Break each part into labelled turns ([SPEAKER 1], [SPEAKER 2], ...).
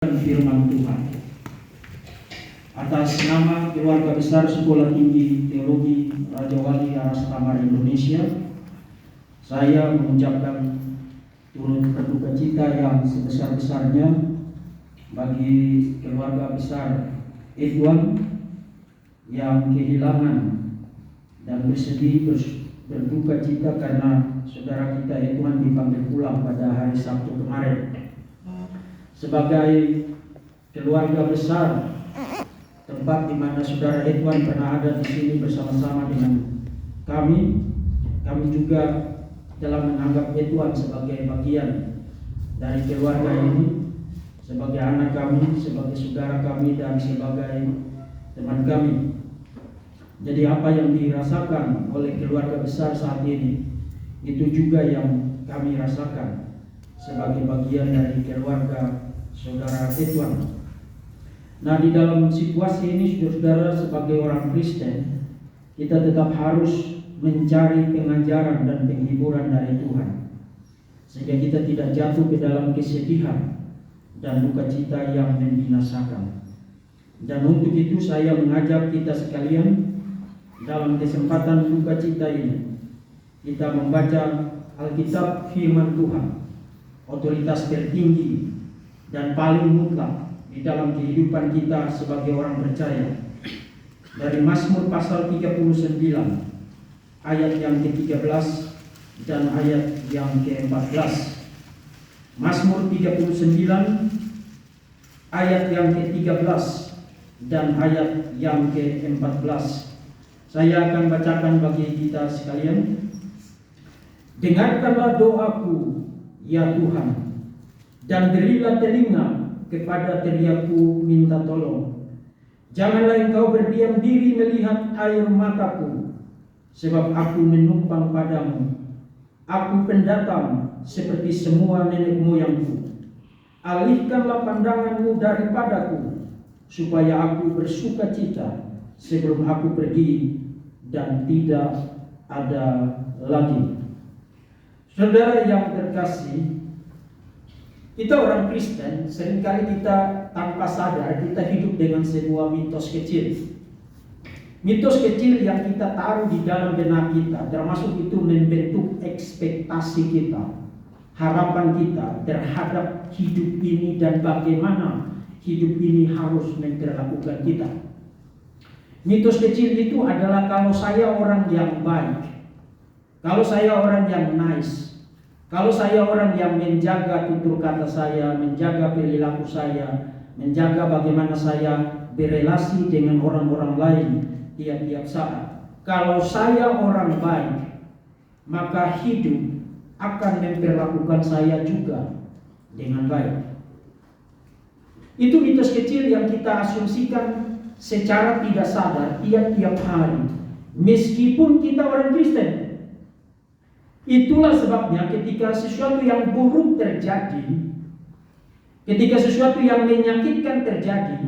[SPEAKER 1] Firman Tuhan. Atas nama Keluarga Besar Sekolah Tinggi Teologi Raja Wali Aras Thamar Indonesia, saya mengucapkan turut berduka cita yang sebesar-besarnya bagi keluarga besar Edwan yang kehilangan dan bersedih berduka cita karena saudara kita Edwan dipanggil pulang pada hari Sabtu kemarin. Sebagai keluarga besar, tempat di mana saudara Edwan pernah ada di sini bersama-sama dengan kami juga dalam menganggap Edwan sebagai bagian dari keluarga ini, sebagai anak kami, sebagai saudara kami, dan sebagai teman kami. Jadi apa yang dirasakan oleh keluarga besar saat ini, itu juga yang kami rasakan sebagai bagian dari keluarga saudara Edwan. Nah, di dalam situasi ini, saudara, sebagai orang Kristen, kita tetap harus mencari pengajaran dan penghiburan dari Tuhan, sehingga kita tidak jatuh ke dalam kesedihan dan duka cita yang membinasakan. Dan untuk itu saya mengajak kita sekalian dalam kesempatan duka cita ini, kita membaca Alkitab firman Tuhan, otoritas tertinggi dan paling mutlak di dalam kehidupan kita sebagai orang percaya. Dari Mazmur pasal 39 ayat yang ke-13 dan ayat yang ke-14. Mazmur 39 ayat yang ke-13 dan ayat yang ke-14. Saya akan bacakan bagi kita sekalian. Dengarkanlah doaku, ya Tuhan, dan berilah telinga kepada teriakku minta tolong. Janganlah engkau berdiam diri melihat air mataku, sebab aku menumpang padamu. Aku pendatang seperti semua nenek moyangku. Alihkanlah pandanganmu daripadaku, supaya aku bersuka cita sebelum aku pergi dan tidak ada lagi. Saudara yang terkasih, kita orang Kristen, seringkali kita tanpa sadar kita hidup dengan sebuah mitos kecil. Mitos kecil yang kita taruh di dalam benak kita, termasuk itu membentuk ekspektasi kita, harapan kita terhadap hidup ini dan bagaimana hidup ini harus memperlakukan kita. Mitos kecil itu adalah kalau saya orang yang baik, kalau saya orang yang nice, kalau saya orang yang menjaga tutur kata saya, menjaga perilaku saya, menjaga bagaimana saya berelasi dengan orang-orang lain tiap-tiap saat. Kalau saya orang baik, maka hidup akan memperlakukan saya juga dengan baik. Itu mitos kecil yang kita asumsikan secara tidak sadar tiap-tiap hari, meskipun kita orang Kristen. Itulah sebabnya ketika sesuatu yang buruk terjadi, ketika sesuatu yang menyakitkan terjadi,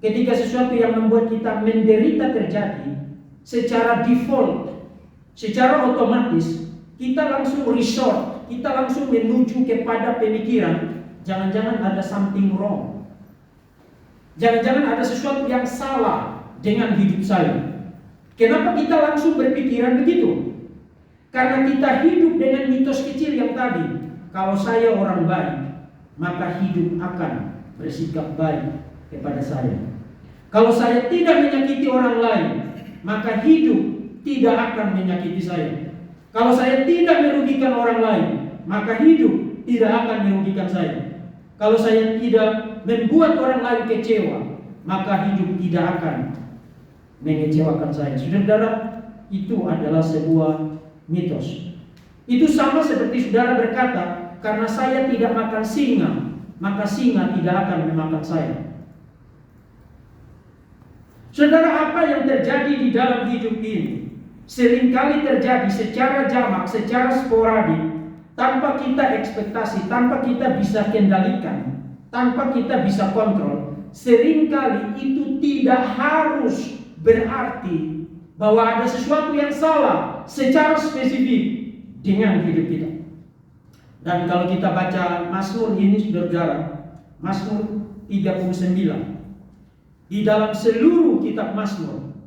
[SPEAKER 1] ketika sesuatu yang membuat kita menderita terjadi, secara default, secara otomatis kita langsung resort, kita langsung menuju kepada pemikiran jangan-jangan ada something wrong, jangan-jangan ada sesuatu yang salah dengan hidup saya. Kenapa kita langsung berpikiran begitu? Karena kita hidup dengan mitos kecil yang tadi. Kalau saya orang baik, maka hidup akan bersikap baik kepada saya. Kalau saya tidak menyakiti orang lain, maka hidup tidak akan menyakiti saya. Kalau saya tidak merugikan orang lain, maka hidup tidak akan merugikan saya. Kalau saya tidak membuat orang lain kecewa, maka hidup tidak akan mengecewakan saya. Saudara, itu adalah sebuah mitos. Itu sama seperti saudara berkata, karena saya tidak makan singa, maka singa tidak akan memakan saya. Saudara, apa yang terjadi di dalam hidup ini seringkali terjadi secara jamak, secara sporadik, tanpa kita ekspektasi, tanpa kita bisa kendalikan, tanpa kita bisa kontrol. Seringkali itu tidak harus berarti bahwa ada sesuatu yang salah secara spesifik dengan hidup kita. Dan kalau kita baca Mazmur ini, saudara, Mazmur 39. Di dalam seluruh kitab Mazmur,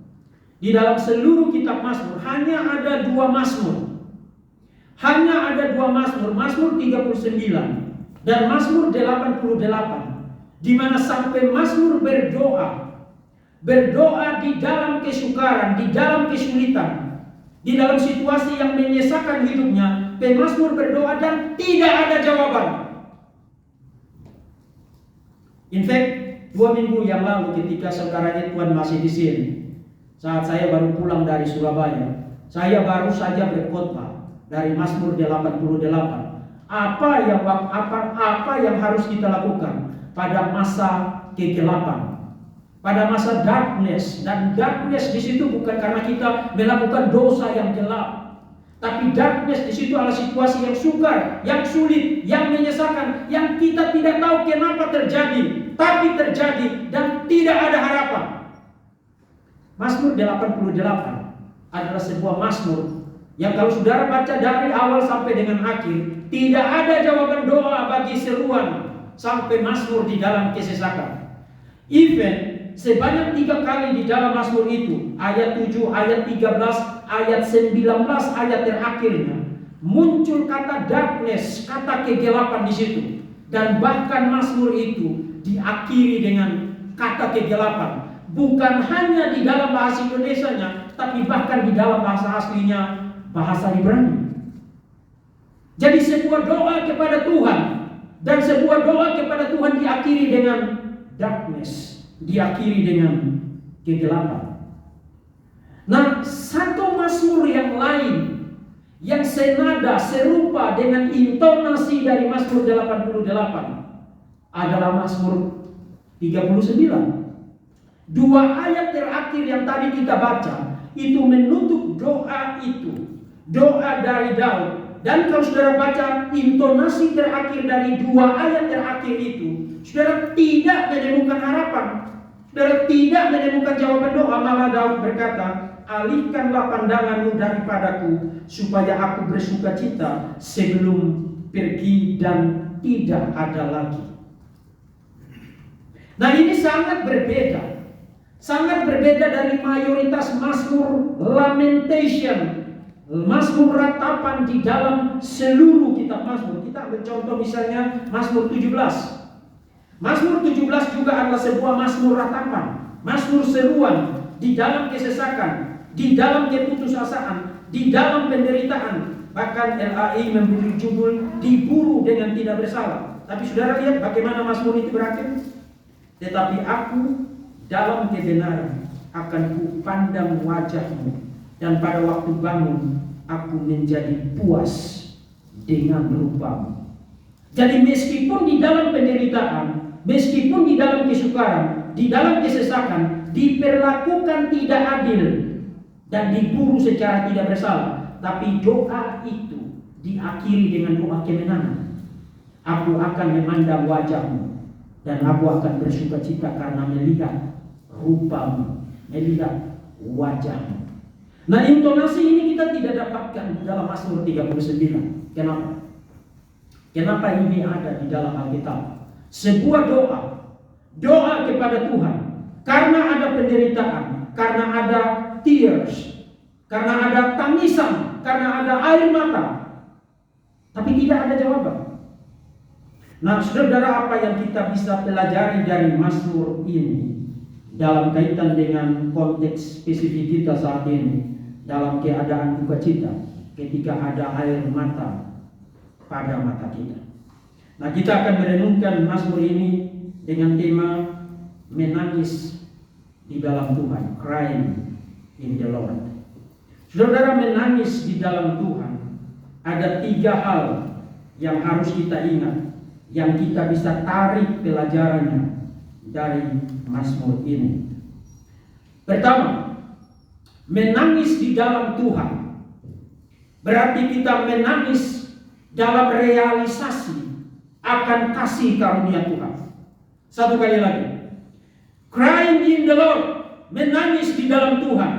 [SPEAKER 1] di dalam seluruh kitab Mazmur hanya ada 2 Mazmur. Hanya ada 2 Mazmur, Mazmur 39 dan Mazmur 88, di mana sampai Mazmur berdoa di dalam kesukaran, di dalam kesulitan, di dalam situasi yang menyesakan hidupnya. Pemazmur berdoa dan tidak ada jawaban. In fact, 2 minggu yang lalu ketika saudara Edwan masih di sini, saat saya baru pulang dari Surabaya, saya baru saja berkhotbah dari Mazmur 88. Apa yang harus kita lakukan pada masa kegelapan, pada masa darkness. Dan darkness di situ bukan karena kita melakukan dosa yang gelap, tapi darkness di situ adalah situasi yang sukar, yang sulit, yang menyesalkan, yang kita tidak tahu kenapa terjadi, tapi terjadi dan tidak ada harapan. Mazmur 88 adalah sebuah mazmur yang kalau saudara baca dari awal sampai dengan akhir, tidak ada jawaban doa bagi seruan sampai mazmur di dalam kesesakan. Even sebanyak 3 kali di dalam mazmur itu, ayat 7, ayat 13, ayat 19, ayat terakhirnya, muncul kata darkness, kata kegelapan di situ. Dan bahkan mazmur itu diakhiri dengan kata kegelapan. Bukan hanya di dalam bahasa Indonesianya, tapi bahkan di dalam bahasa aslinya, bahasa Ibrani. Jadi sebuah doa kepada Tuhan, dan sebuah doa kepada Tuhan diakhiri dengan darkness, diakhiri dengan kegelapan. Nah, satu mazmur yang lain yang senada serupa dengan intonasi dari Mazmur 88 adalah Mazmur 39. 2 ayat terakhir yang tadi kita baca itu menutup doa itu, doa dari Daud. Dan kalau saudara baca intonasi terakhir dari 2 ayat terakhir itu, saudara tidak menemukan harapan, saudara tidak menemukan jawaban doa. Malah Daud berkata, alihkanlah pandanganmu daripadaku, supaya aku bersuka cita sebelum pergi dan tidak ada lagi. Nah, ini sangat berbeda dari mayoritas mazmur lamentation, mazmur ratapan di dalam seluruh kitab Mazmur. Kita ambil contoh misalnya Mazmur 17. Mazmur 17 juga adalah sebuah mazmur ratapan, mazmur seruan di dalam kesesakan, di dalam keputusasaan, di dalam penderitaan. Bahkan LAI memberi judul diburu dengan tidak bersalah. Tapi saudara lihat bagaimana mazmur itu berakhir. Tetapi aku dalam kebenaran akan kupandang wajahmu, dan pada waktu bangun aku menjadi puas dengan rupamu. Jadi meskipun di dalam penderitaan, meskipun di dalam kesukaran, di dalam kesesakan, diperlakukan tidak adil dan diburu secara tidak bersalah, tapi doa itu diakhiri dengan doa kemenangan. Aku akan memandang wajahmu, dan aku akan bersuka cita karena melihat rupamu, melihat wajahmu. Nah, intonasi ini kita tidak dapatkan di dalam Mazmur 39. Kenapa? Kenapa ini ada di dalam Alkitab? Sebuah doa kepada Tuhan, karena ada penderitaan, karena ada tears, karena ada tangisan, karena ada air mata, tapi tidak ada jawaban. Nah, saudara, apa yang kita bisa pelajari dari Mazmur ini dalam kaitan dengan konteks spesifik kita saat ini, dalam keadaan duka cita, ketika ada air mata pada mata kita. Nah, kita akan merenungkan Mazmur ini dengan tema menangis di dalam Tuhan, crying in the Lord. Saudara, menangis di dalam Tuhan, ada 3 hal yang harus kita ingat, yang kita bisa tarik pelajarannya dari Mazmur ini. Pertama, menangis di dalam Tuhan berarti kita menangis dalam realisasi akan kasih karunia Tuhan. Satu kali lagi, crying in the Lord, menangis di dalam Tuhan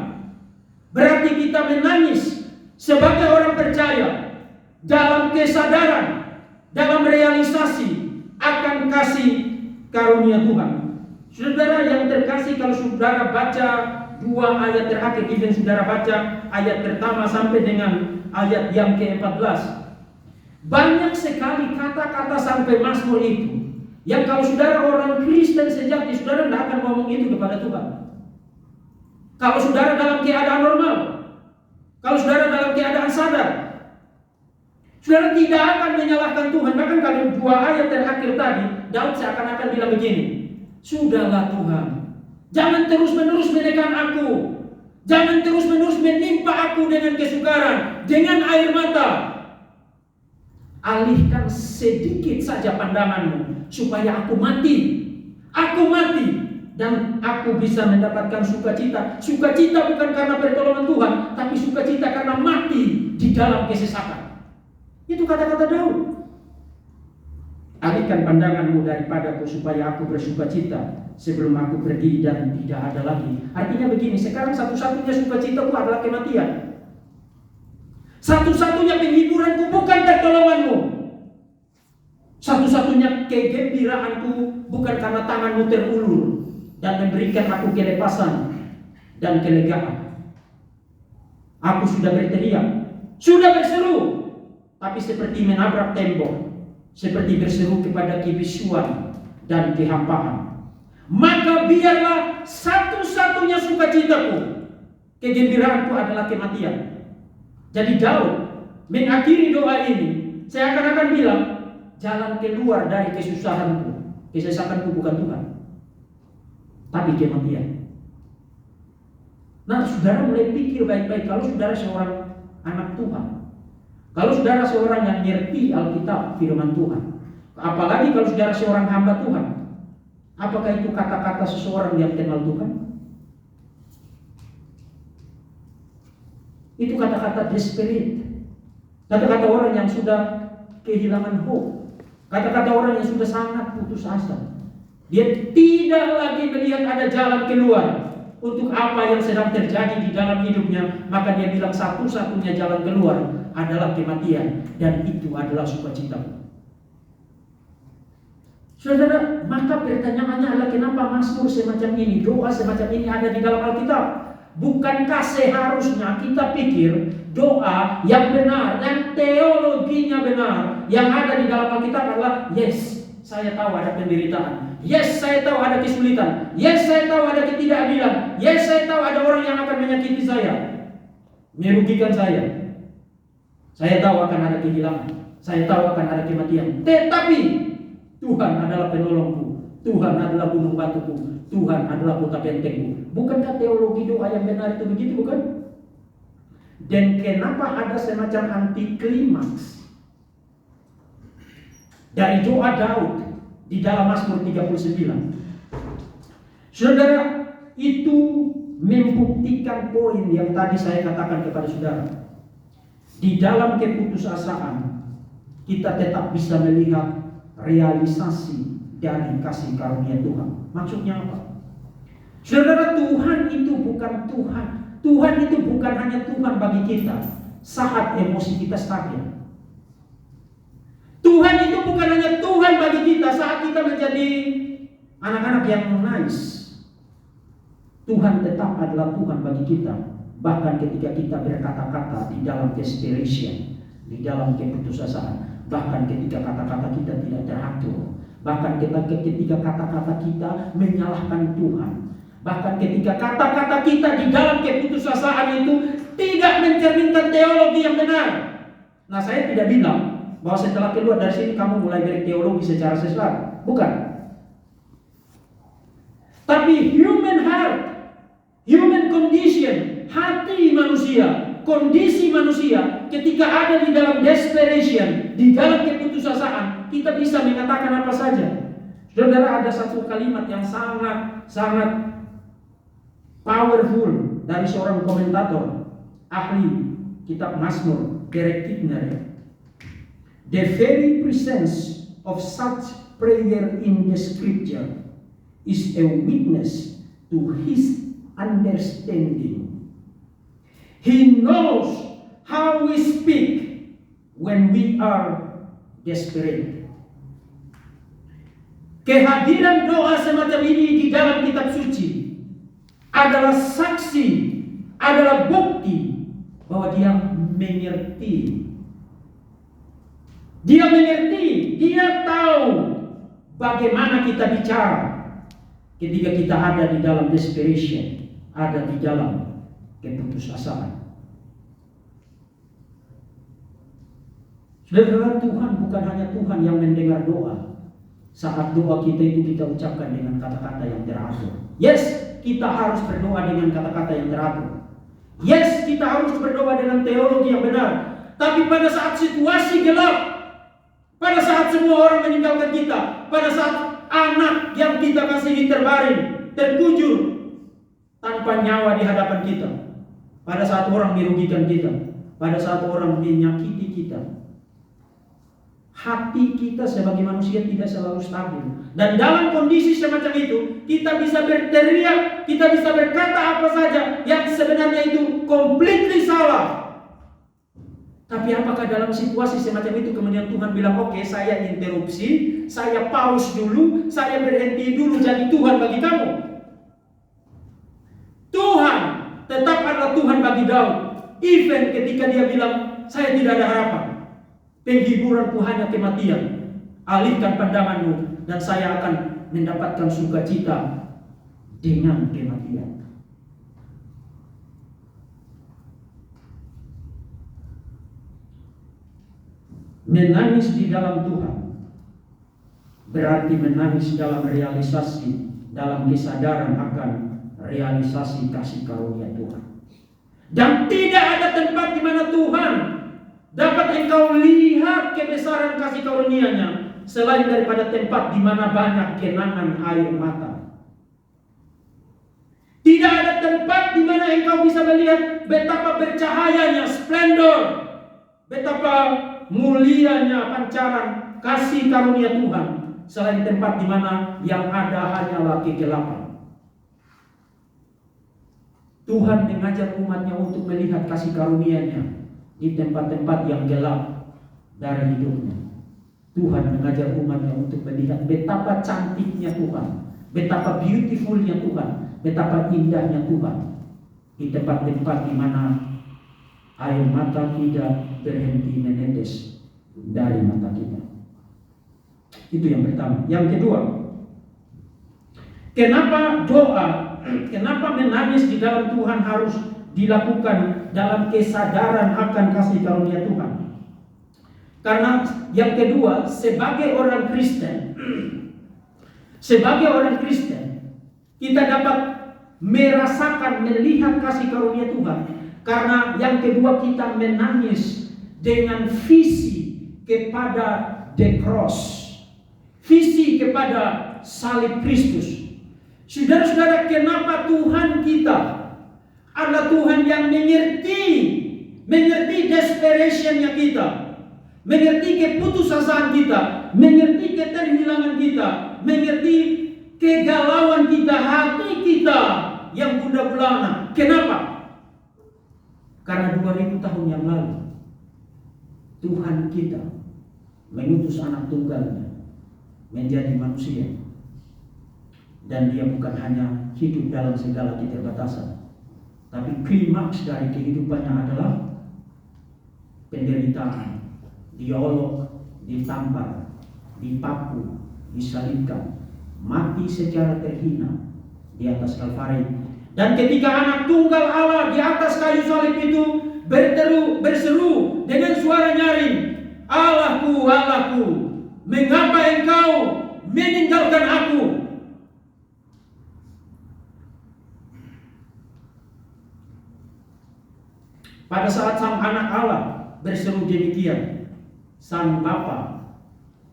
[SPEAKER 1] berarti kita menangis sebagai orang percaya dalam kesadaran, dalam realisasi akan kasih karunia Tuhan. Saudara yang terkasih, kalau saudara baca 2 ayat terakhir, even saudara baca ayat pertama sampai dengan ayat yang ke-14, banyak sekali kata-kata sampai Mazmur itu yang kalau saudara orang Kristen sejati, saudara tidak akan ngomong itu kepada Tuhan. Kalau saudara dalam keadaan normal, kalau saudara dalam keadaan sadar, saudara tidak akan menyalahkan Tuhan. Bahkan kalau 2 ayat terakhir tadi, Daud seakan-akan bilang begini, sudahlah Tuhan, jangan terus-menerus menekan aku, jangan terus-menerus menimpa aku dengan kesukaran, dengan air mata. Alihkan sedikit saja pandanganmu, supaya aku mati, dan aku bisa mendapatkan sukacita. Sukacita bukan karena pertolongan Tuhan, tapi sukacita karena mati di dalam kesesakan. Itu kata-kata Daud. Alihkan pandanganmu daripadaku, supaya aku bersukacita sebelum aku pergi dan tidak ada lagi. Artinya begini, sekarang satu-satunya sukacitaku adalah kematian. Satu-satunya penghiburanku bukan pertolonganmu. Satu-satunya kegembiraanku bukan karena tanganmu terulur dan memberikan aku kelepasan dan kelegaan. Aku sudah berteriak, sudah berseru, tapi seperti menabrak tembok, seperti berseru kepada kebisuan dan kehampaan. Maka biarlah satu-satunya sukacitaku, kegembiraanku adalah kematian. Jadi Daud mengakhiri doa ini, saya akan bilang, jalan keluar dari kesesakanku bukan Tuhan, tapi kematian. Nah, saudara mulai pikir baik-baik. Kalau saudara seorang anak Tuhan, kalau saudara seorang yang ngerti Alkitab, firman Tuhan, apalagi kalau saudara seorang hamba Tuhan, apakah itu kata-kata seseorang yang kenal Tuhan? Itu kata-kata desperate, kata-kata orang yang sudah kehilangan hope, kata-kata orang yang sudah sangat putus asa. Dia tidak lagi melihat ada jalan keluar untuk apa yang sedang terjadi di dalam hidupnya. Maka dia bilang satu-satunya jalan keluar adalah kematian, dan itu adalah sukacita. Saudara, maka pertanyaannya adalah kenapa Mazmur semacam ini, doa semacam ini ada di dalam Alkitab? Bukankah seharusnya kita pikir doa yang benar, yang teologinya benar, yang ada di dalam Alkitab adalah, yes, saya tahu ada penderitaan, yes, saya tahu ada kesulitan, yes, saya tahu ada ketidakadilan, yes, saya tahu ada orang yang akan menyakiti saya, merugikan saya tahu akan ada kehilangan, saya tahu akan ada kematian, tetapi Tuhan adalah penolongku, Tuhan adalah gunung batuku, Tuhan adalah kota bentengku. Bukankah teologi doa yang benar itu begitu, bukan? Dan kenapa ada semacam anti klimaks dari doa Daud di dalam Mazmur 39? Saudara, itu membuktikan poin yang tadi saya katakan kepada saudara. Di dalam keputusasaan kita tetap bisa melihat realisasi dari kasih karunia Tuhan. Maksudnya apa? Saudara, Tuhan itu bukan Tuhan. Tuhan itu bukan hanya Tuhan bagi kita saat emosi kita stabil. Tuhan itu bukan hanya Tuhan bagi kita saat kita menjadi anak-anak yang nice. Tuhan tetap adalah Tuhan bagi kita, bahkan ketika kita berkata-kata di dalam desperation, di dalam keputusasaan, bahkan ketika kata-kata kita tidak teratur, bahkan ketika kata-kata kita menyalahkan Tuhan, bahkan ketika kata-kata kita di dalam keputusasaan itu tidak mencerminkan teologi yang benar. Nah, saya tidak bilang bahwa setelah keluar dari sini kamu mulai berteologi secara sesat, bukan. Tapi human heart, human condition, hati manusia, kondisi manusia ketika ada di dalam desperation, di dalam keputusasaan, kita bisa mengatakan apa saja. Saudara, ada satu kalimat yang sangat powerful dari seorang komentator, ahli kitab Mazmur, Derek Kidner. The very presence of such prayer in the scripture is a witness to his understanding. He knows how we speak when we are desperate. Kehadiran doa semacam ini di dalam kitab suci adalah saksi, adalah bukti bahwa dia mengerti. Dia mengerti, dia tahu bagaimana kita bicara ketika kita ada di dalam desperation, ada di dalam keputusasaan. Saudara, Tuhan bukan hanya Tuhan yang mendengar doa. Saat doa kita itu kita ucapkan dengan kata-kata yang teratur. Yes, kita harus berdoa dengan kata-kata yang teratur. Yes, kita harus berdoa dengan teologi yang benar. Tapi pada saat situasi gelap, pada saat semua orang meninggalkan kita, pada saat anak yang kita kasihi terbaring, terkujur, tanpa nyawa di hadapan kita, pada saat orang merugikan kita, pada saat orang menyakiti kita, hati kita sebagai manusia tidak selalu stabil. Dan dalam kondisi semacam itu, kita bisa berteriak, kita bisa berkata apa saja yang sebenarnya itu completely salah. Tapi apakah dalam situasi semacam itu kemudian Tuhan bilang, oke, saya interupsi, saya pause dulu, saya berhenti dulu jadi Tuhan bagi kamu? Tuhan tetap adalah Tuhan bagi Daud. Even ketika dia bilang, saya tidak ada harapan, penghiburanku hanya kematian, alihkan pandanganmu dan saya akan mendapatkan sukacita dengan kematian. Menangis di dalam Tuhan berarti menangis dalam realisasi, dalam kesadaran akan realisasi kasih karunia Tuhan. Dan tidak ada tempat di mana Tuhan dapat engkau lihat kebesaran kasih karunia-Nya selain daripada tempat di mana banyak genangan air mata. Tidak ada tempat di mana engkau bisa melihat betapa bercahayanya, splendor, betapa mulianya pancaran kasih karunia Tuhan selain tempat di mana yang ada hanyalah kegelapan. Tuhan mengajar umat-Nya untuk melihat kasih karunia-Nya di tempat-tempat yang gelap dari hidupnya. Tuhan mengajar umat-Nya untuk melihat betapa cantiknya Tuhan, betapa beautifulnya Tuhan, betapa indahnya Tuhan di tempat-tempat di mana air mata tidak berhenti menetes dari mata kita. Itu yang pertama. Yang kedua, kenapa doa, kenapa menangis di dalam Tuhan harus dilakukan dalam kesadaran akan kasih karunia Tuhan? Karena yang kedua, sebagai orang Kristen, kita dapat merasakan, melihat kasih karunia Tuhan. Karena yang kedua, kita menangis dengan visi kepada the cross, visi kepada salib Kristus. Saudara-saudara, kenapa Tuhan kita adalah Tuhan yang mengerti desperation-nya kita, mengerti keputusasaan kita, mengerti keterhilangan kita, mengerti kegalauan kita, hati kita yang gundah gulana. Kenapa? Karena 2000 tahun yang lalu Tuhan kita mengutus anak tunggalnya menjadi manusia. Dan dia bukan hanya hidup dalam segala keterbatasan, tapi klimaks dari kehidupannya adalah penderitaan. Diolok, ditampar, dipaku, disalibkan, mati secara terhina di atas Kalvari. Dan ketika anak tunggal Allah di atas kayu salib itu berseru dengan suara nyaring, Allahku, Allahku, mengapa engkau meninggalkan aku? Pada saat sang anak Allah berseru demikian, sang Bapa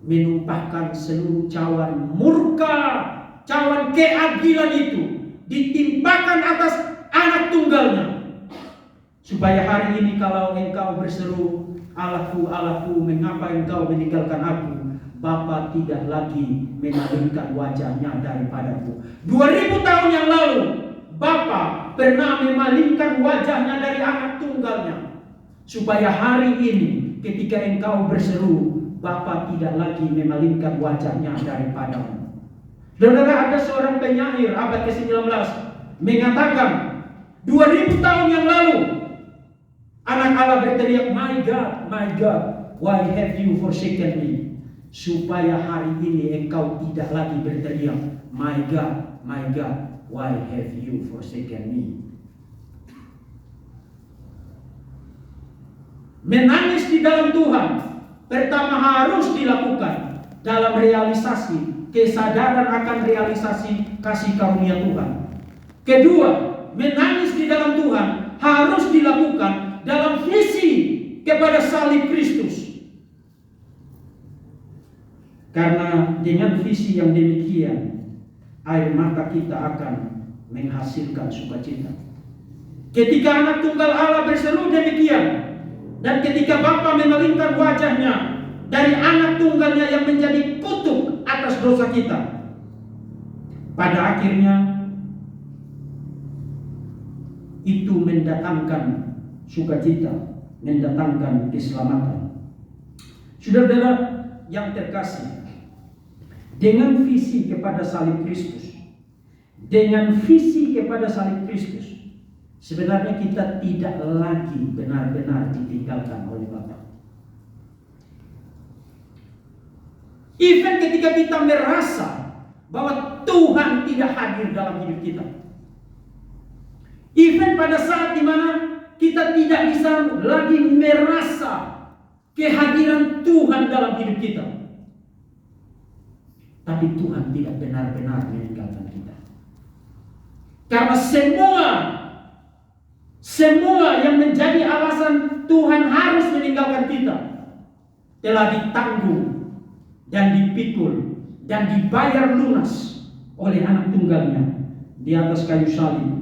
[SPEAKER 1] menumpahkan seluruh cawan murka, cawan keadilan itu ditimpakan atas anak tunggalnya, supaya hari ini kalau engkau berseru, Allahku, Allahku, mengapa engkau meninggalkan aku, Bapa tidak lagi memalingkan wajahnya daripadaku. 2000 tahun yang lalu Bapa pernah memalingkan wajahnya dari anak tunggalnya, supaya hari ini ketika engkau berseru, Bapa tidak lagi memalingkan wajahnya daripadamu. Saudara, ada seorang penyair abad ke-19 mengatakan 2000 tahun yang lalu anak Allah berteriak, my God, why have you forsaken me? Supaya hari ini engkau tidak lagi berteriak, my God, why have you forsaken me? Menangis di dalam Tuhan pertama harus dilakukan dalam realisasi kesadaran akan realisasi kasih karunia Tuhan. Kedua, menangis di dalam Tuhan harus dilakukan dalam visi kepada salib Kristus. Karena dengan visi yang demikian, air mata kita akan menghasilkan sukacita. Ketika anak tunggal Allah berseru demikian, dan ketika Bapa memalingkan wajahnya dari anak tunggalnya yang menjadi kutuk atas dosa kita, pada akhirnya itu mendatangkan sukacita, mendatangkan keselamatan. Saudara-saudara yang terkasih, dengan visi kepada salib Kristus, sebenarnya kita tidak lagi benar-benar ditinggalkan oleh Bapa. Even ketika kita merasa bahwa Tuhan tidak hadir dalam hidup kita, even pada saat dimana kita tidak bisa lagi merasa kehadiran Tuhan dalam hidup kita, tapi Tuhan tidak benar-benar meninggalkan kita. Karena semua yang menjadi alasan Tuhan harus meninggalkan kita telah ditanggung dan dipikul dan dibayar lunas oleh anak tunggalnya di atas kayu salib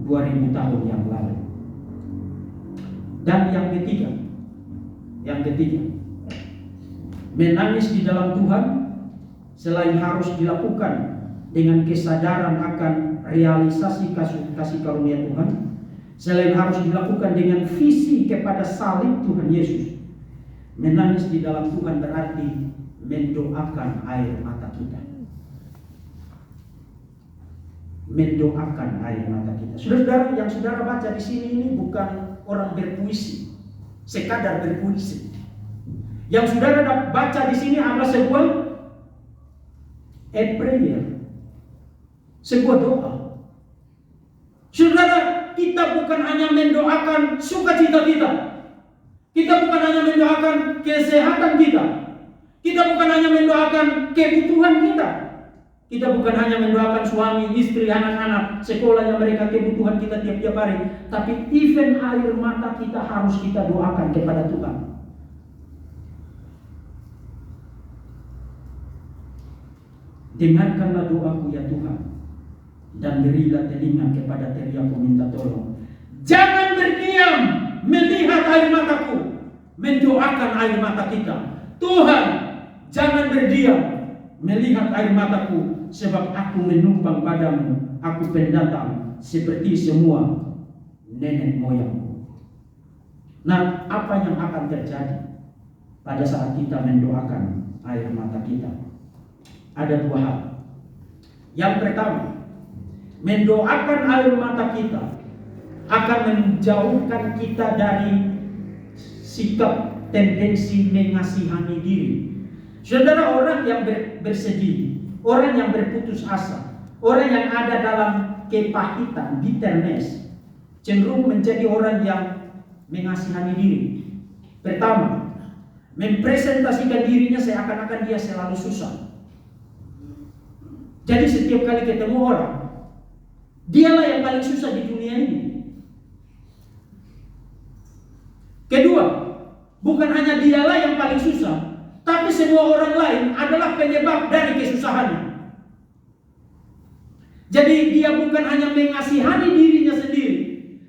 [SPEAKER 1] 2000 tahun yang lalu. Dan yang ketiga, menangis di dalam Tuhan selain harus dilakukan dengan kesadaran akan realisasi kasih karunia Tuhan, selain harus dilakukan dengan visi kepada salib Tuhan Yesus, menangis di dalam Tuhan berarti mendoakan air mata kita. Mendoakan air mata kita. Saudara, yang saudara baca di sini ini bukan orang berpuisi, sekadar berpuisi. Yang saudara baca di sini adalah sebuah prayer, sebuah doa. Saudara, kita bukan hanya mendoakan sukacita kita. Kita bukan hanya mendoakan kesehatan kita. Kita bukan hanya mendoakan kebutuhan kita. Kita bukan hanya mendoakan suami, istri, anak-anak, sekolah yang mereka kebutuhan kita tiap-tiap hari. Tapi even air mata kita harus kita doakan kepada Tuhan. Dengarkanlah doaku ya Tuhan, dan berilah telinga kepada teriakku minta tolong. Jangan berdiam melihat air mataku, mendoakan air mata kita. Tuhan, jangan berdiam melihat air mataku, sebab aku menumpang padamu, aku pendatang seperti semua nenek moyangku. Nah, apa yang akan terjadi pada saat kita mendoakan air mata kita? Ada dua hal. Yang pertama, mendoakan air mata kita akan menjauhkan kita dari sikap tendensi mengasihani diri. Saudara, orang yang bersedih, orang yang berputus asa, orang yang ada dalam kepahitan, bitterness, cenderung menjadi orang yang mengasihani diri. Pertama, mempresentasikan dirinya seakan-akan dia selalu susah. Jadi setiap kali ketemu orang, dialah yang paling susah di dunia ini. Kedua, bukan hanya dialah yang paling susah, tapi semua orang lain adalah penyebab dari kesusahannya. Jadi dia bukan hanya mengasihani dirinya sendiri,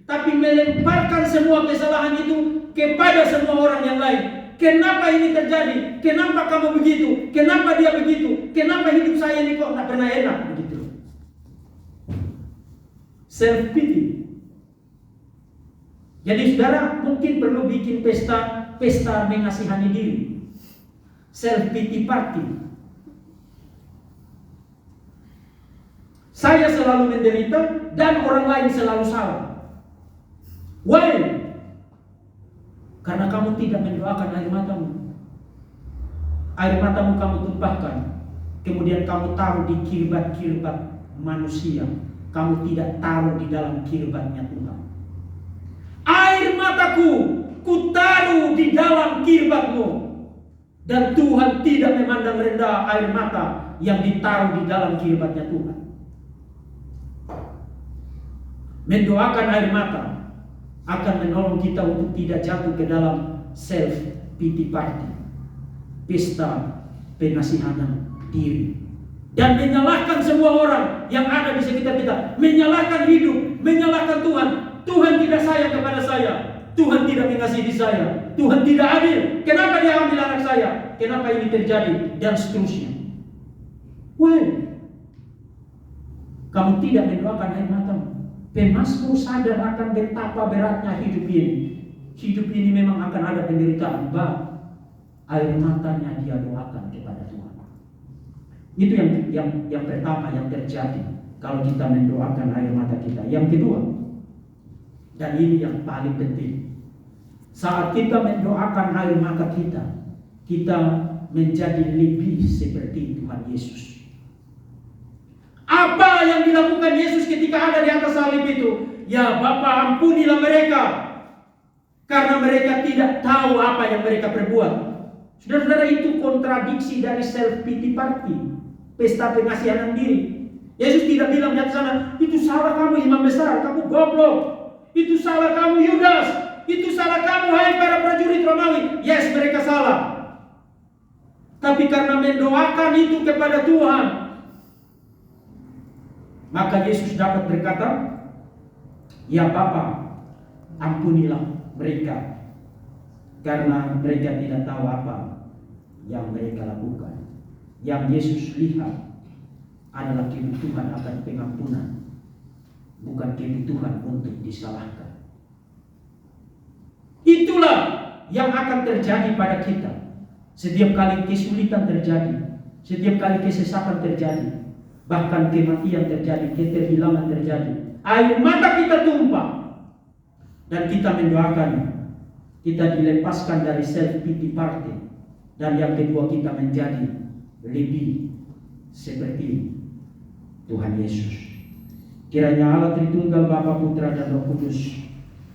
[SPEAKER 1] tapi melemparkan semua kesalahan itu kepada semua orang yang lain. Kenapa ini terjadi? Kenapa kamu begitu? Kenapa dia begitu? Kenapa hidup saya ini kok tak pernah enak? Begitu. Self pity. Jadi saudara mungkin perlu bikin pesta mengasihani diri. Self pity party. Saya selalu menderita dan orang lain selalu salah. Why? Karena kamu tidak mendoakan air matamu. Air matamu kamu tumpahkan, kemudian kamu taruh di kirbat-kirbat manusia. Kamu tidak taruh di dalam kirbatnya Tuhan. Air mataku kutaruh di dalam kirbatmu. Dan Tuhan tidak memandang rendah air mata yang ditaruh di dalam kirbatnya Tuhan. Mendoakan air mata akan menolong kita untuk tidak jatuh ke dalam self pity party, pesta pengasihatan diri, dan menyalahkan semua orang yang ada di sekitar kita, menyalahkan hidup, menyalahkan Tuhan. Tuhan tidak sayang kepada saya, Tuhan tidak mengasihi saya, Tuhan tidak adil. Kenapa dia ambil anak saya? Kenapa ini terjadi? Dan seterusnya. Why? Kamu tidak mendoakan air matamu. Pemasmur sadar akan betapa beratnya hidup ini. Hidup ini memang akan ada penderitaan, air matanya dia doakan kepada Tuhan. Itu yang pertama yang terjadi kalau kita mendoakan air mata kita. Yang kedua, dan ini yang paling penting, saat kita mendoakan air mata kita, kita menjadi lebih seperti Tuhan Yesus. Apa yang dilakukan Yesus ketika ada di atas salib itu? Ya Bapa, ampunilah mereka, karena mereka tidak tahu apa yang mereka perbuat. Saudara-saudara, itu kontradiksi dari self pity party, pesta pengasihan diri. Yesus tidak bilang di atas sana, itu salah kamu imam besar, kamu goblok. Itu salah kamu Yudas, itu salah kamu hai para prajurit Romawi. Yes, mereka salah. Tapi karena mendoakan itu kepada Tuhan, maka Yesus dapat berkata, ya Bapa, ampunilah mereka, karena mereka tidak tahu apa yang mereka lakukan. Yang Yesus lihat adalah kebutuhan akan pengampunan, bukan kebutuhan untuk disalahkan. Itulah yang akan terjadi pada kita. Setiap kali kesulitan terjadi, setiap kali kesesatan terjadi, bahkan kematian terjadi, keterhilangan terjadi, air mata kita tumpah, dan kita mendoakan, kita dilepaskan dari self pity party, dan yang kedua kita menjadi lebih seperti Tuhan Yesus. Kiranya Allah Tritunggal Bapa, Putra dan Roh Kudus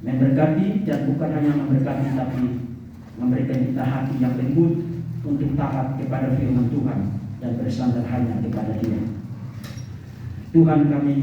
[SPEAKER 1] memberkati, dan bukan hanya memberkati tapi memberikan kita hati yang lembut untuk taat kepada firman Tuhan dan bersandar hanya kepada Dia. Tuhan kami